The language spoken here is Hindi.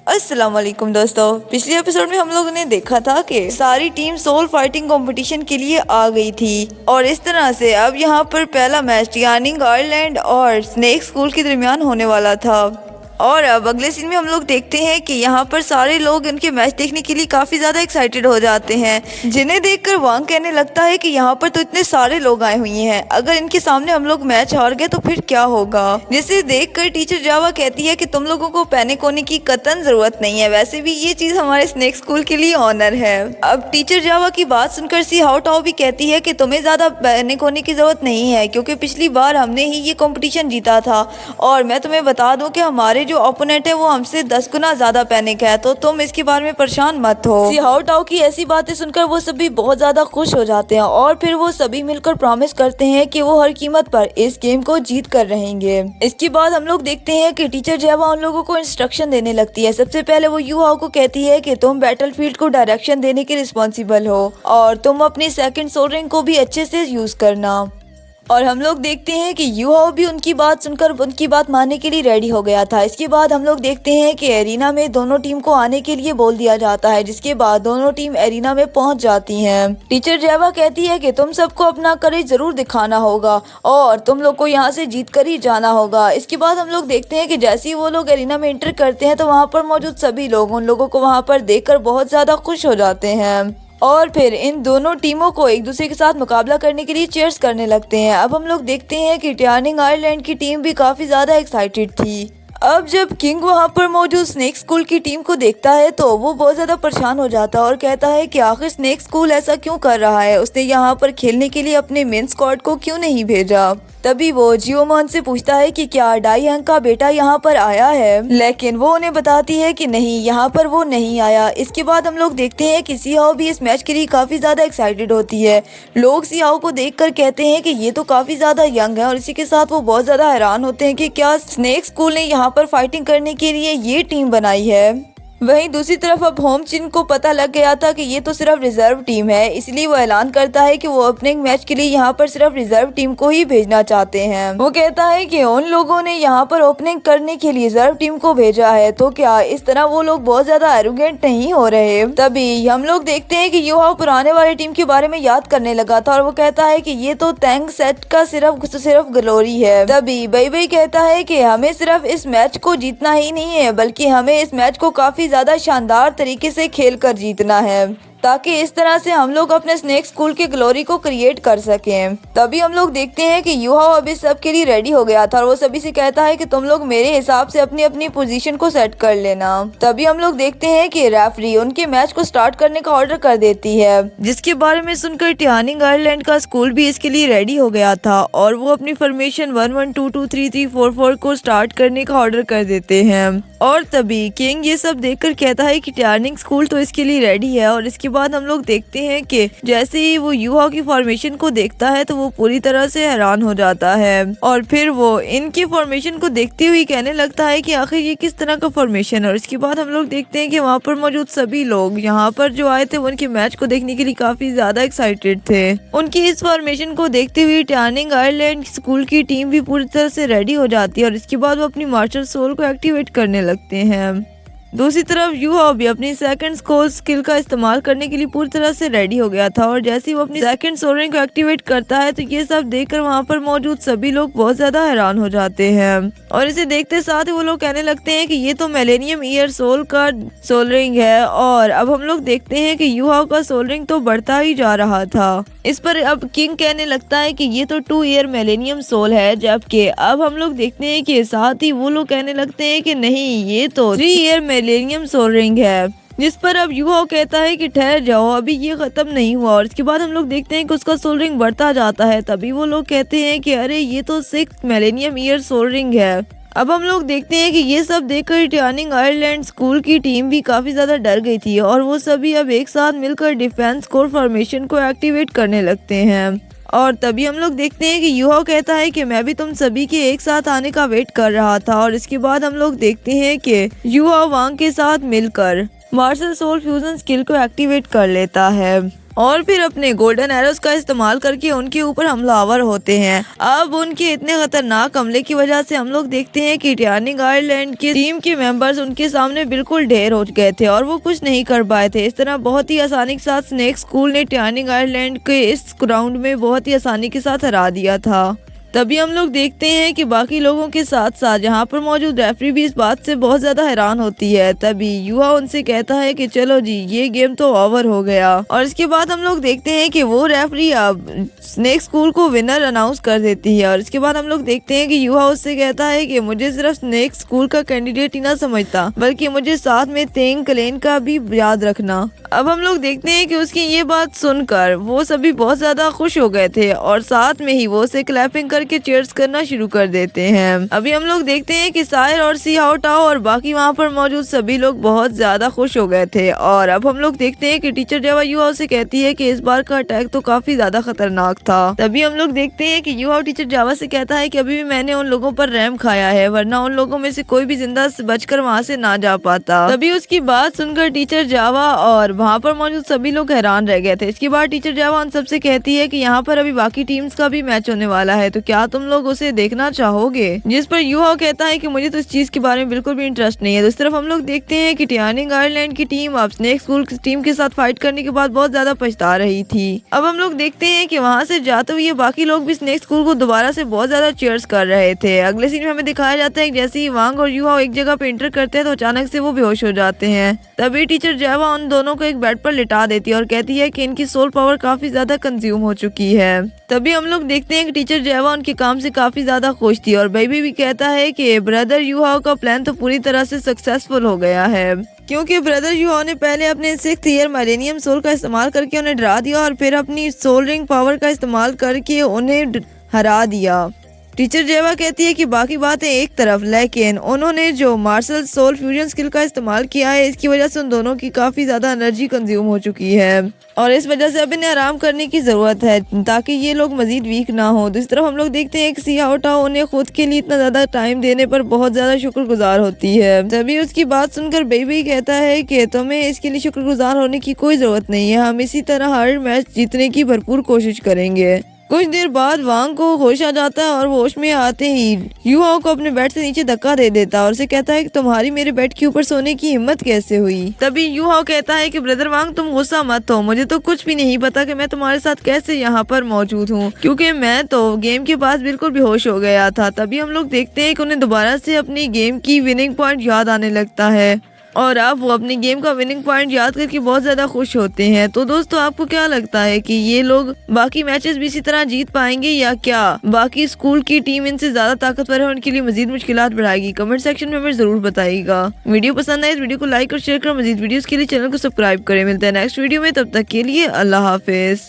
अस्सलाम वालेकुम दोस्तों, पिछले एपिसोड में हम लोगों ने देखा था कि सारी टीम सोल फाइटिंग कंपटीशन के लिए आ गई थी और इस तरह से अब यहाँ पर पहला मैच यानी आयरलैंड और स्नेक स्कूल के दरमियान होने वाला था। और अब अगले सीन में हम लोग देखते हैं कि यहाँ पर सारे लोग इनके मैच देखने के लिए काफ़ी ज़्यादा एक्साइटेड हो जाते हैं, जिन्हें देखकर वांग कहने लगता है कि यहाँ पर तो इतने सारे लोग आए हुए हैं, अगर इनके सामने हम लोग मैच हार गए तो फिर क्या होगा। जिसे देखकर टीचर जावा कहती है कि तुम लोगों को पैनिक होने की कतई ज़रूरत नहीं है, वैसे भी ये चीज़ हमारे स्नेक स्कूल के लिए ऑनर है। अब टीचर जावा की बात सुनकर सी हाओ टाओ भी कहती है कि तुम्हें ज़्यादा पैनिक होने की ज़रूरत नहीं है, क्योंकि पिछली बार हमने ही ये कॉम्पिटिशन जीता था और मैं तुम्हें बता दूँ कि हमारे जो ओपोनेंट है वो हमसे 10 गुना ज्यादा पैनिक है, तो तुम इसके बारे में परेशान मत हो। सी हाओ टाओ की ऐसी बातें सुनकर वो सभी बहुत ज्यादा खुश हो जाते हैं और फिर वो सभी मिलकर प्रॉमिस करते हैं कि वो हर कीमत पर इस गेम को जीत कर रहेंगे। इसके बाद हम लोग देखते हैं कि टीचर जेवा उन लोगों को इंस्ट्रक्शन देने लगती है। सबसे पहले वो यू हाओ को कहती है कि तुम बैटलफील्ड को डायरेक्शन देने के रिस्पॉन्सिबल हो और तुम अपनी सेकंड सोल रिंग को भी अच्छे से यूज करना। और हम लोग देखते हैं कि यू हाओ भी उनकी बात सुनकर उनकी बात मानने के लिए रेडी हो गया था। इसके बाद हम लोग देखते हैं कि एरिना में दोनों टीम को आने के लिए बोल दिया जाता है, जिसके बाद दोनों टीम एरिना में पहुंच जाती हैं। टीचर जेवा कहती है कि तुम सबको अपना करेज जरूर दिखाना होगा और तुम लोग को यहाँ से जीत कर ही जाना होगा। इसके बाद हम लोग देखते हैं कि जैसे ही वो लोग एरिना में एंटर करते हैं तो वहाँ पर मौजूद सभी लोग उन लोगों को वहाँ पर देखकर बहुत ज्यादा खुश हो जाते हैं और फिर इन दोनों टीमों को एक दूसरे के साथ मुकाबला करने के लिए चीयर्स करने लगते हैं। अब हम लोग देखते हैं कि टर्निंग आयरलैंड की टीम भी काफी ज्यादा एक्साइटेड थी। अब जब किंग वहाँ पर मौजूद स्नेक स्कूल की टीम को देखता है तो वो बहुत ज्यादा परेशान हो जाता है और कहता है कि आखिर स्नेक स्कूल ऐसा क्यों कर रहा है, उसने यहाँ पर खेलने के लिए अपने मेन स्क्वाड को क्यों नहीं भेजा। तभी वो जियोमॉन से पूछता है कि क्या डाई हंग का बेटा यहाँ पर आया है, लेकिन वो उन्हें बताती है कि नहीं, यहाँ पर वो नहीं आया। इसके बाद हम लोग देखते हैं कि सी हाओ भी इस मैच के लिए काफी ज्यादा एक्साइटेड होती है। लोग सी हाओ को देखकर कहते हैं कि ये तो काफी ज्यादा यंग है और इसी के साथ वो बहुत ज्यादा हैरान होते हैं कि क्या स्नेक स्कूल ने यहाँ पर फाइटिंग करने के लिए ये टीम बनाई है। वहीं दूसरी तरफ अब होम चिन को पता लग गया था कि ये तो सिर्फ रिजर्व टीम है, इसलिए वो ऐलान करता है कि वो ओपनिंग मैच के लिए यहाँ पर सिर्फ रिजर्व टीम को ही भेजना चाहते हैं। वो कहता है कि उन लोगों ने यहाँ पर ओपनिंग करने के लिए रिजर्व टीम को भेजा है, तो क्या इस तरह वो लोग बहुत ज्यादा एरोगेंट नहीं हो रहे। तभी हम लोग देखते हैं कि यू हाओ पुराने वाले टीम के बारे में याद करने लगा था और वो कहता है कि ये तो तैंग सेट का सिर्फ ग्लोरी है। तभी बई बई कहता है कि हमें सिर्फ इस मैच को जीतना ही नहीं है, बल्कि हमें इस मैच को काफी ज्यादा शानदार तरीके से खेलकर जीतना है, ताकि इस तरह से हम लोग अपने स्नेक स्कूल की ग्लोरी को क्रिएट कर सकें। तभी हम लोग देखते हैं कि यू हाओ अभी सब के लिए रेडी हो गया था और वो सभी से कहता है कि तुम लोग मेरे हिसाब से अपनी अपनी पोजीशन को सेट कर लेना। तभी हम लोग देखते हैं कि रेफरी उनके मैच को स्टार्ट करने का ऑर्डर कर देती है, जिसके बारे में सुनकर टर्निंग आयरलैंड का स्कूल भी इसके लिए रेडी हो गया था और वो अपनी फॉर्मेशन 1-1-2-2-3-3-4-4 को स्टार्ट करने का ऑर्डर कर देते हैं। और तभी किंग ये सब देखकर कहता है कि टर्निंग स्कूल तो इसके लिए रेडी है। और इसके बाद हम लोग देखते हैं कि जैसे ही वो यू हाओ की फॉर्मेशन को देखता है तो वो पूरी तरह से हैरान हो जाता है और फिर वो इनकी फॉर्मेशन को देखते हुए कहने लगता है कि आखिर ये किस तरह का फॉर्मेशन है। और इसके बाद हम लोग देखते हैं कि वहाँ पर मौजूद सभी लोग यहाँ पर जो आए थे वो उनके मैच को देखने के लिए काफी ज्यादा एक्साइटेड थे। उनकी इस फॉर्मेशन को देखते हुए टर्निंग आयरलैंड स्कूल की टीम भी पूरी तरह से रेडी हो जाती है और इसके बाद वो अपनी मार्शल सोल को एक्टिवेट करने लगते हैं। दूसरी तरफ यू हाओ भी अपनी सेकंड सोल स्किल का इस्तेमाल करने के लिए पूरी तरह से रेडी हो गया था और जैसे ही वो अपनी सेकंड सोल रिंग को एक्टिवेट करता है तो ये सब देखकर वहाँ पर मौजूद सभी लोग बहुत ज्यादा हैरान हो जाते हैं और इसे देखते साथ ही वो लोग कहने लगते हैं कि ये तो मिलेनियम ईयर सोल का सोल रिंग है। और अब हम लोग देखते हैं कि यू हाओ का सोल रिंग तो बढ़ता ही जा रहा था। इस पर अब किंग कहने लगता है कि ये तो 2 ईयर मिलेनियम सोल है, जबकि अब हम लोग देखते हैं कि साथ ही वो लोग कहने लगते हैं कि नहीं, ये तो 3 ईयर मिलेनियम सोल रिंग है। जिस पर अब यू हाओ कहता है कि ठहर जाओ, अभी ये खत्म नहीं हुआ। और इसके बाद हम लोग देखते हैं कि उसका सोल रिंग बढ़ता जाता है। तभी वो लोग कहते हैं कि अरे ये तो 6 मिलेनियम ईयर सोल रिंग है। अब हम लोग देखते हैं कि ये सब देखकर टर्निंग आयरलैंड स्कूल की टीम भी काफी ज्यादा डर गई थी और वो सभी अब एक साथ मिलकर डिफेंस कोर फॉर्मेशन को एक्टिवेट करने लगते हैं। और तभी हम लोग देखते हैं कि यू हाओ कहता है कि मैं भी तुम सभी के एक साथ आने का वेट कर रहा था। और इसके बाद हम लोग देखते हैं कि यू हाओ वांग के साथ मिलकर मार्शल सोल फ्यूजन स्किल को एक्टिवेट कर लेता है। और फिर अपने गोल्डन एरोस का इस्तेमाल करके उनके ऊपर हमलावर होते हैं। अब उनके इतने खतरनाक हमले की वजह से हम लोग देखते हैं कि टर्निंग आयरलैंड की टीम के मेंबर्स उनके सामने बिल्कुल ढेर हो गए थे और वो कुछ नहीं कर पाए थे। इस तरह बहुत ही आसानी के साथ स्नेक स्कूल ने टर्निंग आयरलैंड के इस राउंड में बहुत ही आसानी के साथ हरा दिया था। तभी हम लोग देखते हैं कि बाकी लोगों के साथ साथ यहाँ पर मौजूद रेफरी भी इस बात से बहुत ज्यादा हैरान होती है। तभी युवा उनसे कहता है कि चलो जी ये गेम तो ओवर हो गया। और इसके बाद हम लोग देखते हैं कि वो रेफरी अब स्नेक स्कूल को विनर अनाउंस कर देती है। और इसके बाद हम लोग देखते हैं कि युवा उससे कहता है कि मुझे सिर्फ स्नेक स्कूल का कैंडिडेट ही ना समझता बल्कि मुझे साथ में तेंग क्लेन का भी याद रखना। अब हम लोग देखते हैं कि उसकी ये बात सुनकर वो सभी बहुत ज्यादा खुश हो गए थे और साथ में ही वो उसे क्लैपिंग करके चीयर्स करना शुरू कर देते हैं। अभी हम लोग देखते हैं कि सायर और सी हाओ टाओ और बाकी वहाँ पर मौजूद सभी लोग बहुत ज्यादा खुश हो गए थे। और अब हम लोग देखते हैं कि टीचर जेवा युहा से कहती है कि इस बार का अटैक तो काफी ज्यादा खतरनाक था। तभी हम लोग देखते हैं कि युहा टीचर जावा से कहता है कि अभी भी मैंने उन लोगों पर रहम खाया है वरना उन लोगों में से कोई भी जिंदा बचकर वहाँ से ना जा पाता। तभी उसकी बात सुनकर टीचर जावा और वहाँ पर मौजूद सभी लोग हैरान रह गए थे। इसके बाद टीचर जावा उन सबसे कहती है कि यहाँ पर अभी बाकी टीम्स का भी मैच होने वाला है तो क्या तुम लोग उसे देखना चाहोगे। जिस पर युहा कहता है कि मुझे तो इस चीज के बारे में बिल्कुल भी इंटरेस्ट नहीं है। दूसरी तरफ हम लोग देखते हैं कि टर्निंग आयरलैंड की टीम अब स्नेक स्कूल की टीम के साथ फाइट करने के बाद बहुत ज्यादा पछता रही थी। अब हम लोग देखते हैं कि वहाँ से जाते हुए बाकी लोग भी स्नेक स्कूल को दोबारा से बहुत ज्यादा चीयर्स कर रहे थे। अगले सीन में हमें दिखाया जाता है कि जैसे ही वांग और युहा एक जगह पे एंटर करते हैं तो अचानक से वो बेहोश हो जाते हैं। तभी टीचर जावा उन दोनों को एक बेड पर लिटा देती है और कहती है कि इनकी सोल पावर काफी ज्यादा कंज्यूम हो चुकी है। तभी हम लोग देखते हैं कि टीचर जेवा उनके काम से काफी ज्यादा खुश थी और बेबी भी कहता है कि ब्रदर युहा का प्लान तो पूरी तरह से सक्सेसफुल हो गया है क्योंकि ब्रदर युहा ने पहले अपने 6th ईयर मिलेनियम सोल का इस्तेमाल करके उन्हें डरा दिया और फिर अपनी सोल रिंग पावर का इस्तेमाल करके उन्हें हरा दिया। टीचर जेवा कहती है कि बाकी बातें एक तरफ लेकिन उन्होंने जो मार्शल सोल फ्यूजन स्किल का इस्तेमाल किया है इसकी वजह से उन दोनों की काफी ज्यादा एनर्जी कंज्यूम हो चुकी है और इस वजह से अब इन्हें आराम करने की जरूरत है ताकि ये लोग मजीद वीक ना हो। दूसरी तरफ हम लोग देखते हैं कि सी हाओ टाओ उन्हें खुद के लिए इतना ज्यादा टाइम देने पर बहुत ज्यादा शुक्रगुजार होती है। तभी उसकी बात सुनकर बेबी कहता है कि तुम्हें इसके लिए शुक्रगुजार होने की कोई जरूरत नहीं है, हम इसी तरह हर मैच जीतने की भरपूर कोशिश करेंगे। कुछ देर बाद वांग को होश आ जाता है और वो होश में आते ही युहा को अपने बेड से नीचे धक्का दे देता है और उसे कहता है कि तुम्हारी मेरे बेड के ऊपर सोने की हिम्मत कैसे हुई। तभी युहा कहता है कि ब्रदर वांग तुम गुस्सा मत हो, मुझे तो कुछ भी नहीं पता कि मैं तुम्हारे साथ कैसे यहाँ पर मौजूद हूँ क्योंकि मैं तो गेम के पास बिल्कुल बेहोश हो गया था। तभी हम लोग देखते हैं कि उन्हें दोबारा से अपनी गेम की विनिंग पॉइंट याद आने लगता है और अब वो अपनी गेम का विनिंग पॉइंट याद करके बहुत ज्यादा खुश होते हैं। तो दोस्तों आपको क्या लगता है कि ये लोग बाकी मैचेस भी इसी तरह जीत पाएंगे या क्या बाकी स्कूल की टीम इनसे ज्यादा ताकतवर है उनके लिए मजीद मुश्किलात बढ़ाएगी? कमेंट सेक्शन में हमें जरूर बताइएगा। वीडियो पसंद आए इस वीडियो को लाइक और शेयर करें। मजीद वीडियोस के लिए चैनल को सब्सक्राइब करें। मिलते हैं नेक्स्ट वीडियो में, तब तक के लिए अल्लाह हाफिज।